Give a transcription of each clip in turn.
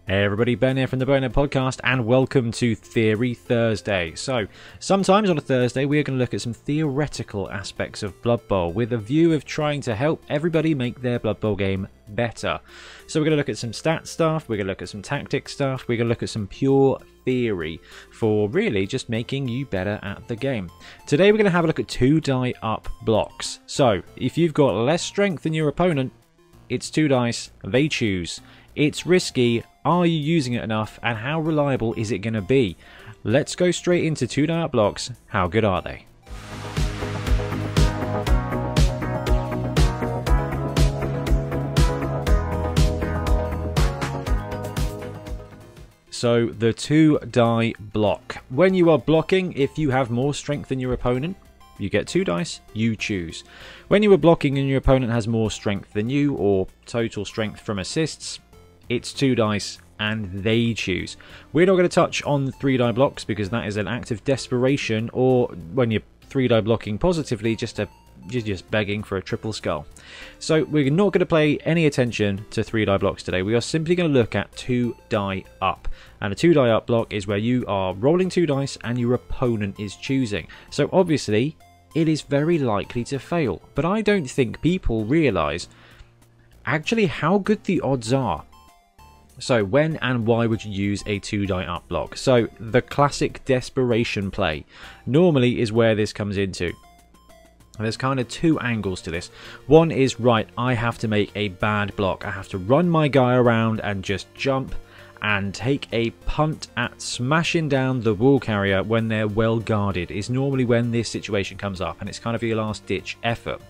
Hey everybody, Ben here from the Bonehead podcast, and welcome to Theory Thursday. So, sometimes on a Thursday we are going to look at some theoretical aspects of Blood Bowl with a view of trying to help everybody make their Blood Bowl game better. So we're going to look at some stat stuff, we're going to look at some tactic stuff, we're going to look at some pure theory for really just making you better at the game. Today we're going to have a look at 2 die up blocks. So, if you've got less strength than your opponent, it's 2 dice, they choose. It's risky, are you using it enough, and how reliable is it going to be? Let's go straight into 2 die up blocks. How good are they? So, the 2 die block. When you are blocking, if you have more strength than your opponent, you get 2 dice, you choose. When you are blocking and your opponent has more strength than you, or total strength from assists, it's 2 dice and they choose. We're not going to touch on the 3 die blocks because that is an act of desperation, or when you're 3 die blocking positively, you're just begging for a triple skull. So we're not going to pay any attention to 3 die blocks today. We are simply going to look at 2 die up. And a 2 die up block is where you are rolling 2 dice and your opponent is choosing. So obviously it is very likely to fail, but I don't think people realise actually how good the odds are. So when and why would you use a 2 die up block? So the classic desperation play normally is where this comes into. There's kind of 2 angles to this. One is, right, I have to make a bad block. I have to run my guy around and just jump and take a punt at smashing down the wall carrier when they're well guarded, is normally when this situation comes up, and it's kind of your last ditch effort.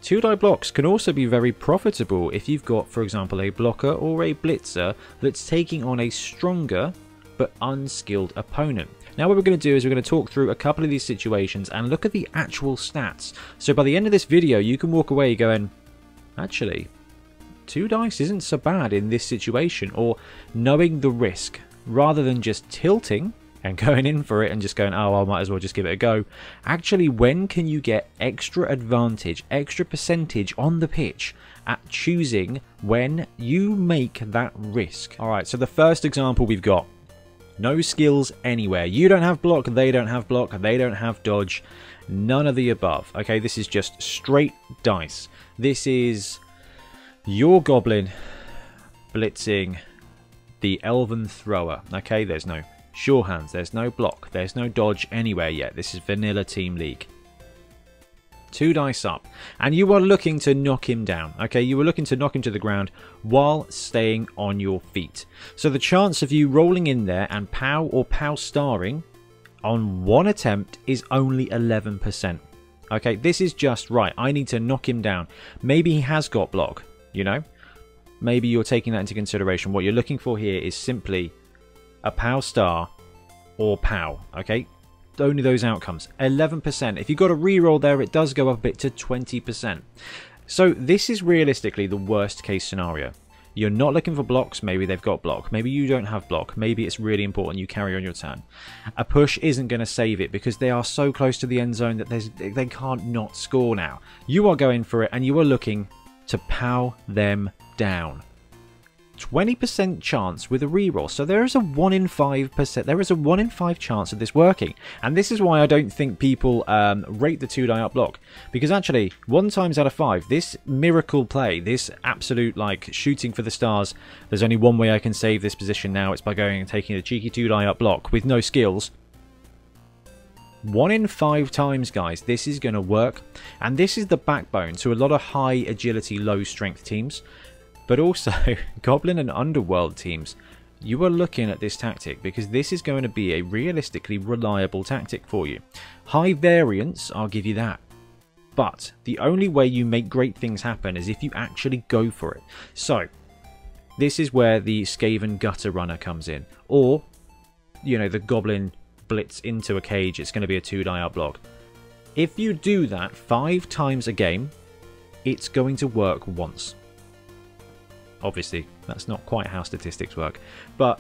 2 die blocks can also be very profitable if you've got, for example, a blocker or a blitzer that's taking on a stronger but unskilled opponent. Now what we're going to do is we're going to talk through a couple of these situations and look at the actual stats. So by the end of this video you can walk away going, actually, 2 dice isn't so bad in this situation, or knowing the risk rather than just tilting and going in for it and just going, oh, I might as well just give it a go. Actually, when can you get extra advantage, extra percentage on the pitch at choosing when you make that risk? Alright, so the first example we've got, no skills anywhere. You don't have block, they don't have block, they don't have dodge, none of the above. Okay, this is just straight dice. This is your goblin blitzing the elven thrower. Okay, there's no sure hands, there's no block, there's no dodge anywhere yet. This is vanilla team league. 2 dice up, and you are looking to knock him down. Okay, you are looking to knock him to the ground while staying on your feet. So the chance of you rolling in there and pow or pow starring on one attempt is only 11%. Okay, this is just right. I need to knock him down. Maybe he has got block, you know? Maybe you're taking that into consideration. What you're looking for here is simply a pow star or pow, okay? Only those outcomes. 11%. If you've got a reroll there, it does go up a bit to 20%. So this is realistically the worst case scenario. You're not looking for blocks. Maybe they've got block. Maybe you don't have block. Maybe it's really important you carry on your turn. A push isn't going to save it because they are so close to the end zone that they can't not score now. You are going for it and you are looking to pow them down. 20% chance with a reroll, so there is a 1 in 5%. There is a 1 in 5 chance of this working, and this is why I don't think people rate the 2 die up block, because actually 1 times out of 5, this miracle play, this absolute like shooting for the stars. There's only one way I can save this position now. It's by going and taking a cheeky 2 die up block with no skills. 1 in 5 times, guys, this is going to work, and this is the backbone to a lot of high agility, low strength teams. But also, Goblin and Underworld teams, you are looking at this tactic because this is going to be a realistically reliable tactic for you. High variance, I'll give you that. But the only way you make great things happen is if you actually go for it. So, this is where the Skaven Gutter Runner comes in. Or, you know, the Goblin blitz into a cage, it's going to be a 2 die up block. If you do that 5 times a game, it's going to work once. Obviously, that's not quite how statistics work, but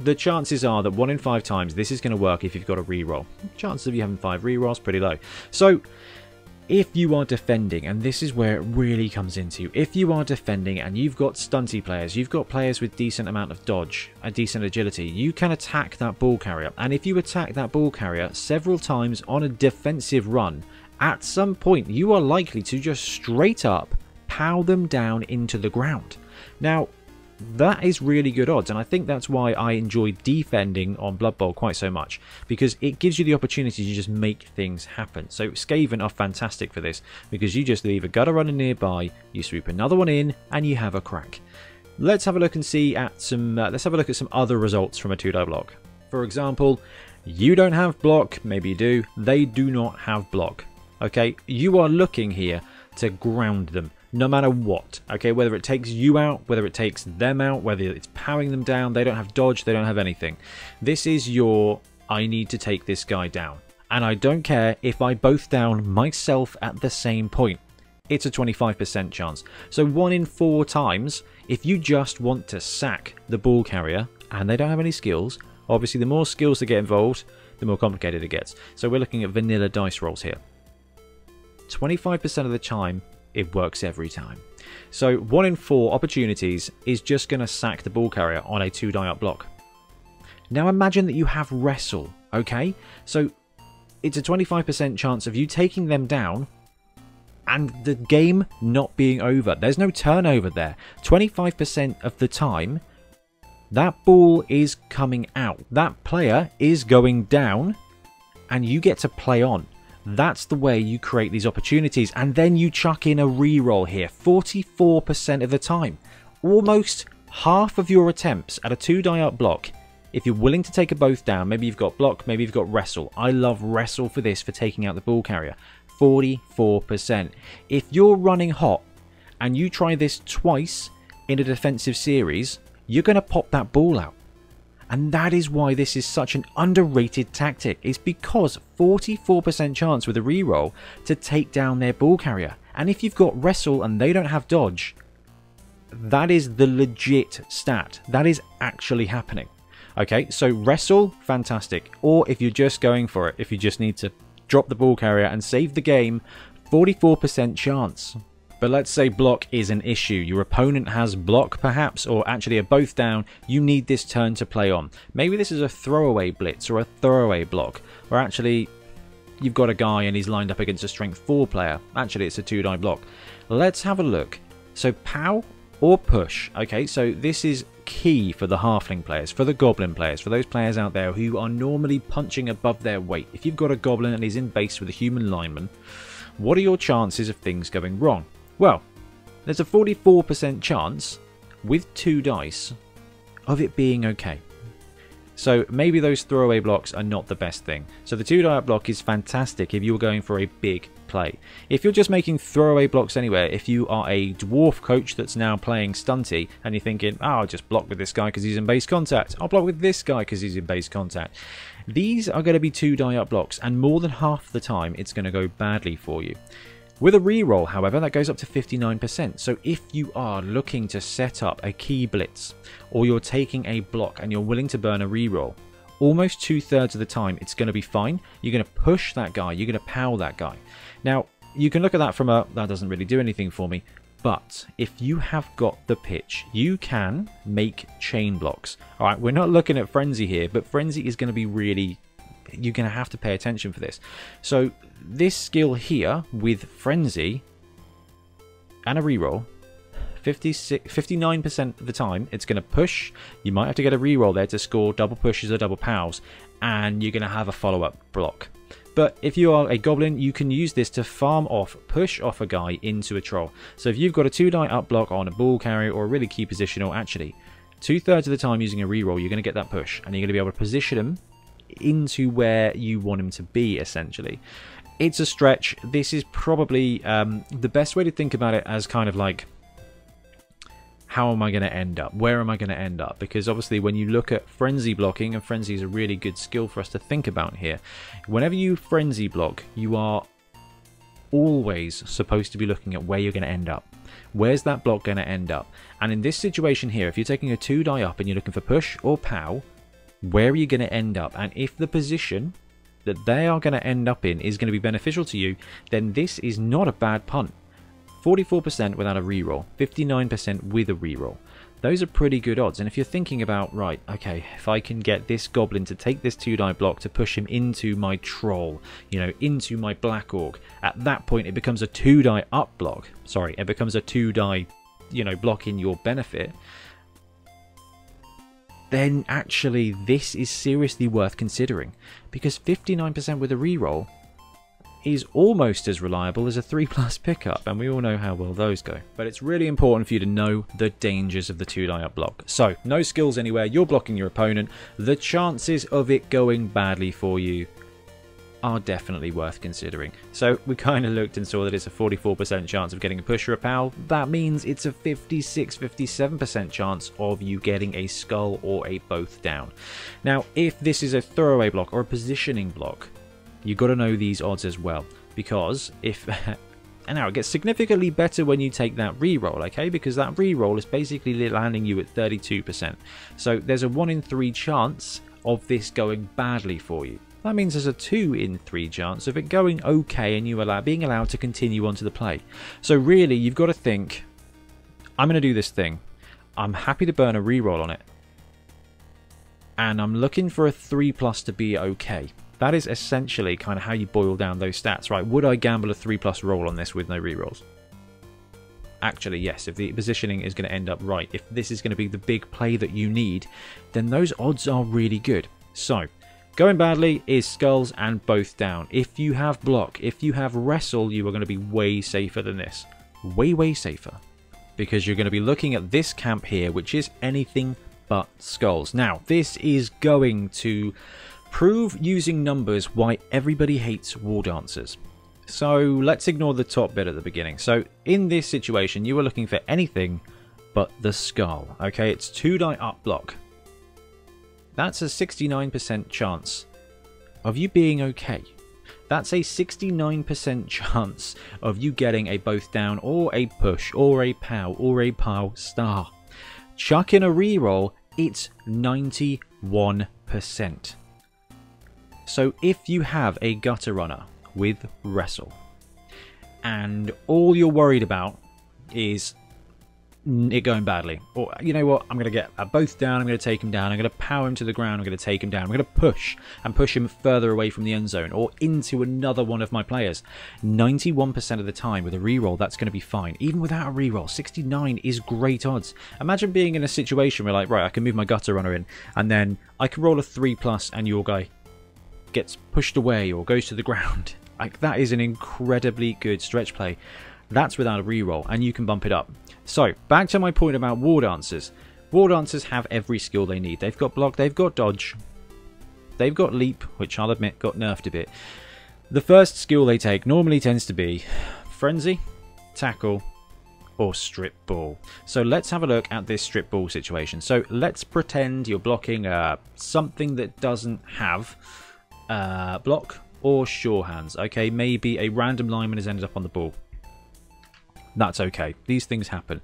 the chances are that 1 in 5 times this is going to work if you've got a reroll. Chances of you having 5 rerolls pretty low. So If you are defending, and this is where it really comes into, if you are defending and you've got stunty players, you've got players with decent amount of dodge, a decent agility, you can attack that ball carrier. And if you attack that ball carrier several times on a defensive run, at some point you are likely to just straight up pow them down into the ground. Now, that is really good odds, and I think that's why I enjoy defending on Blood Bowl quite so much, because it gives you the opportunity to just make things happen. So Skaven are fantastic for this, because you just leave a gutter runner nearby, you swoop another one in, and you have a crack. Let's have a look and see at some. Let's have a look at some other results from a 2-die block. For example, you don't have block, maybe you do. They do not have block. Okay, you are looking here to ground them. No matter what, okay, whether it takes you out, whether it takes them out, whether it's powering them down, they don't have dodge, they don't have anything. This is your, I need to take this guy down. And I don't care if I both down myself at the same point. It's a 25% chance. So 1 in 4 times, if you just want to sack the ball carrier, and they don't have any skills, obviously the more skills that get involved, the more complicated it gets. So we're looking at vanilla dice rolls here. 25% of the time, it works every time. So 1 in 4 opportunities is just going to sack the ball carrier on a 2-die up block. Now imagine that you have wrestle, okay? So it's a 25% chance of you taking them down and the game not being over. There's no turnover there. 25% of the time, that ball is coming out. That player is going down and you get to play on. That's the way you create these opportunities, and then you chuck in a reroll here 44% of the time. Almost half of your attempts at a 2-die up block, if you're willing to take a both down, maybe you've got block, maybe you've got wrestle. I love wrestle for this, for taking out the ball carrier. 44%. If you're running hot and you try this twice in a defensive series, you're going to pop that ball out. And that is why this is such an underrated tactic. It's because 44% chance with a reroll to take down their ball carrier. And if you've got wrestle and they don't have dodge, that is the legit stat. That is actually happening. Okay, so wrestle, fantastic. Or if you're just going for it, if you just need to drop the ball carrier and save the game, 44% chance. But let's say block is an issue. Your opponent has block perhaps, or actually a both down. You need this turn to play on. Maybe this is a throwaway blitz or a throwaway block, or actually you've got a guy and he's lined up against a strength 4 player. Actually it's a 2-die block. Let's have a look. So pow or push. Okay, so this is key for the halfling players, for the goblin players, for those players out there who are normally punching above their weight. If you've got a goblin and he's in base with a human lineman, what are your chances of things going wrong? Well, there's a 44% chance with 2 dice of it being okay. So maybe those throwaway blocks are not the best thing. So the 2-die block is fantastic if you're going for a big play. If you're just making throwaway blocks anywhere, if you are a dwarf coach that's now playing stunty and you're thinking, oh, I'll just block with this guy because he's in base contact. I'll block with this guy because he's in base contact. These are going to be 2-die up blocks, and more than half the time it's going to go badly for you. With a reroll, however, that goes up to 59%. So if you are looking to set up a key blitz, or you're taking a block and you're willing to burn a reroll, almost 2/3 of the time it's going to be fine. You're going to push that guy, you're going to pow that guy. Now, you can look at that from a, that doesn't really do anything for me, but if you have got the pitch, you can make chain blocks. Alright, we're not looking at Frenzy here, but Frenzy is going to be really, you're going to have to pay attention for this. So this skill here with Frenzy and a reroll, 59% of the time it's going to push. You might have to get a reroll there to score double pushes or double pows, and you're going to have a follow-up block. But if you are a goblin, you can use this to farm off, push off a guy into a troll. So if you've got a 2-die up block on a ball carrier or a really key position, or actually 2/3 of the time using a reroll, you're going to get that push, and you're going to be able to position him into where you want him to be, essentially. It's a stretch. This is probably the best way to think about it, as kind of like, how am I going to end up? Where am I going to end up? Because obviously when you look at frenzy blocking, and frenzy is a really good skill for us to think about here, whenever you frenzy block, you are always supposed to be looking at where you're going to end up. Where's that block going to end up? And in this situation here, if you're taking a 2-die up and you're looking for push or pow, where are you going to end up? And if the position that they are going to end up in is going to be beneficial to you, then this is not a bad punt. 44% without a reroll, 59% with a reroll. Those are pretty good odds. And if you're thinking about, right, okay, if I can get this goblin to take this 2-die block to push him into my troll, you know, into my black orc, at that point it becomes a 2-die up block. Sorry, it becomes a 2-die, you know, block in your benefit. Then actually this is seriously worth considering, because 59% with a reroll is almost as reliable as a 3+ pickup, and we all know how well those go. But it's really important for you to know the dangers of the 2-die up block. So, no skills anywhere, you're blocking your opponent, the chances of it going badly for you are definitely worth considering. So we kind of looked and saw that it's a 44% chance of getting a push or a pal. That means it's a 56-57% chance of you getting a skull or a both down. Now, if this is a throwaway block or a positioning block, you've got to know these odds as well, because if and now it gets significantly better when you take that reroll, okay, because that reroll is basically landing you at 32%. So there's a 1 in 3 chance of this going badly for you. That means there's a 2 in 3 chance of it going okay and you being allowed to continue on to the play. So really, you've got to think, I'm going to do this thing. I'm happy to burn a reroll on it. And I'm looking for a 3+ to be okay. That is essentially kind of how you boil down those stats, right? Would I gamble a 3+ roll on this with no rerolls? Actually, yes. If the positioning is going to end up right, if this is going to be the big play that you need, then those odds are really good. So, going badly is skulls and both down. If you have block, if you have wrestle, you are going to be way safer than this. Way, way safer. Because you're going to be looking at this camp here, which is anything but skulls. Now, this is going to prove using numbers why everybody hates war dancers. So let's ignore the top bit at the beginning. So in this situation, you were looking for anything but the skull. Okay, it's 2-die up block. That's a 69% chance of you being okay. That's a 69% chance of you getting a both down or a push or a pow or a pow star. Chuck in a reroll, it's 91%. So if you have a gutter runner with wrestle and all you're worried about is it going badly, or you know what, I'm going to get a both down, I'm going to take him down, I'm going to power him to the ground, I'm going to take him down, I'm going to push him further away from the end zone or into another one of my players, 91% of the time with a reroll that's going to be fine. Even without a reroll, 69 is great odds. Imagine being in a situation where, like, right, I can move my gutter runner in and then I can roll a 3+ and your guy gets pushed away or goes to the ground. Like, that is an incredibly good stretch play. That's without a reroll, and you can bump it up. So, back to my point about war dancers. War dancers have every skill they need. They've got block, they've got dodge, they've got leap, which I'll admit got nerfed a bit. The first skill they take normally tends to be frenzy, tackle, or strip ball. So let's have a look at this strip ball situation. So let's pretend you're blocking something that doesn't have block or sure hands. Okay, maybe a random lineman has ended up on the ball. That's okay. These things happen.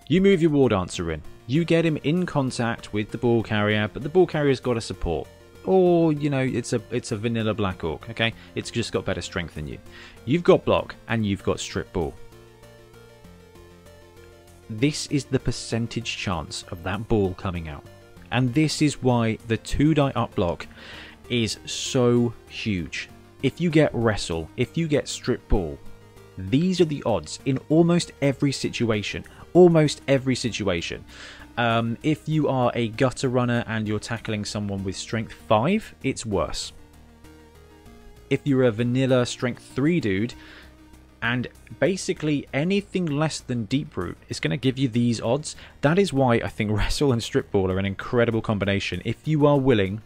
You move your war dancer in. You get him in contact with the ball carrier, but the ball carrier's got a support. Or, you know, it's a vanilla black orc, okay? It's just got better strength than you. You've got block and you've got strip ball. This is the percentage chance of that ball coming out. And this is why the 2-die up block is so huge. If you get wrestle, if you get strip ball, these are the odds in almost every situation. Almost every situation. If you are a gutter runner and you're tackling someone with strength 5, it's worse. If you're a vanilla strength 3 dude, and basically anything less than deep root is going to give you these odds. That is why I think wrestle and strip ball are an incredible combination if you are willing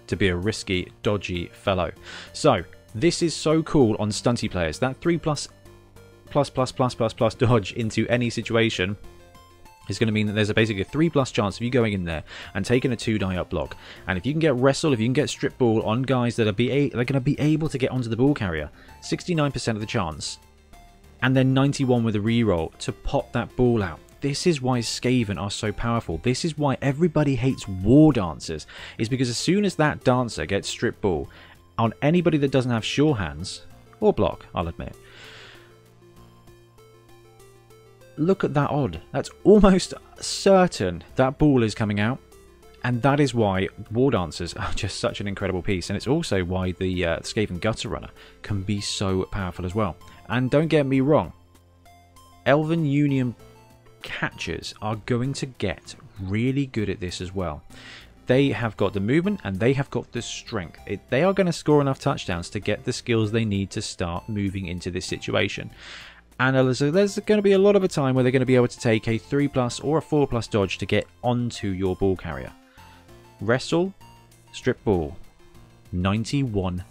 to be a risky, dodgy fellow. So this is so cool on stunty players. That 3+ dodge into any situation is going to mean that there's basically a 3+ chance of you going in there and taking a 2-die up block. And if you can get wrestle, if you can get strip ball on guys that are they're going to be able to get onto the ball carrier, 69% of the chance, and then 91 with a reroll to pop that ball out. This is why Skaven are so powerful. This is why everybody hates war dancers, is because as soon as that dancer gets strip ball, on anybody that doesn't have sure hands, or block, I'll admit. Look at that odd. That's almost certain that ball is coming out. And that is why War Dancers are just such an incredible piece. And it's also why the Skaven Gutter Runner can be so powerful as well. And don't get me wrong, Elven Union catchers are going to get really good at this as well. They have got the movement and they have got the strength. They are going to score enough touchdowns to get the skills they need to start moving into this situation. And so there's going to be a lot of a time where they're going to be able to take a 3+ or a 4+ dodge to get onto your ball carrier. Wrestle, strip ball, 91%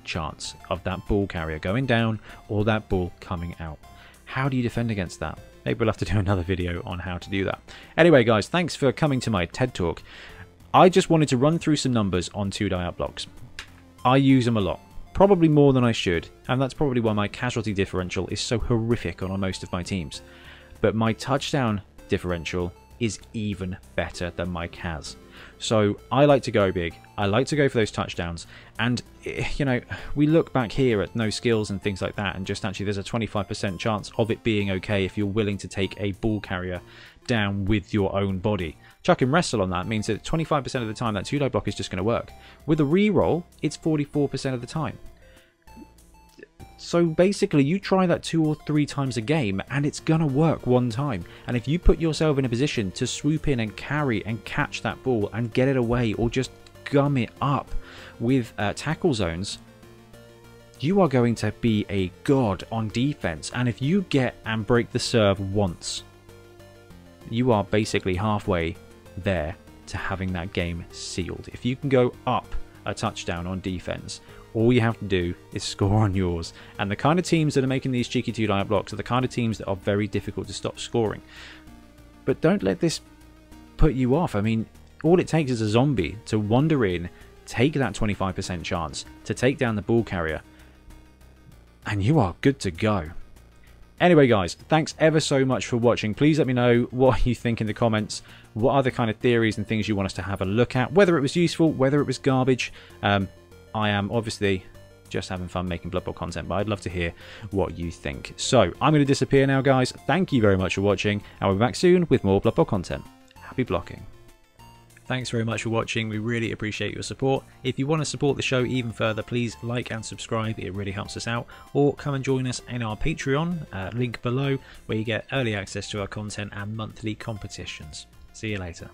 chance of that ball carrier going down or that ball coming out. How do you defend against that? Maybe we'll have to do another video on how to do that. Anyway guys, thanks for coming to my TED Talk. I just wanted to run through some numbers on 2-die up blocks. I use them a lot, probably more than I should, and that's probably why my casualty differential is so horrific on most of my teams. But my touchdown differential is even better than my CAS. So I like to go big, I like to go for those touchdowns, and you know, we look back here at no skills and things like that, and just actually there's a 25% chance of it being okay if you're willing to take a ball carrier down with your own body. Chuck and wrestle on that means that 25% of the time that 2-die block is just going to work. With a reroll, it's 44% of the time. So basically you try that 2 or 3 times a game and it's gonna work one time. And if you put yourself in a position to swoop in and carry and catch that ball and get it away, or just gum it up with tackle zones, you are going to be a god on defense. And if you get and break the serve once, you are basically halfway there to having that game sealed. If you can go up a touchdown on defense, all you have to do is score on yours. And the kind of teams that are making these cheeky 2-die blocks are the kind of teams that are very difficult to stop scoring. But don't let this put you off. I mean, all it takes is a zombie to wander in, take that 25% chance to take down the ball carrier, and you are good to go. Anyway guys, thanks ever so much for watching. Please let me know what you think in the comments. What other kind of theories and things you want us to have a look at. Whether it was useful, whether it was garbage. I am obviously just having fun making Blood Bowl content, but I'd love to hear what you think. So I'm going to disappear now guys. Thank you very much for watching, and we'll be back soon with more Blood Bowl content. Happy blocking. Thanks very much for watching. We really appreciate your support. If you want to support the show even further, please like and subscribe. It really helps us out. Or come and join us in our Patreon, link below, where you get early access to our content and monthly competitions. See you later.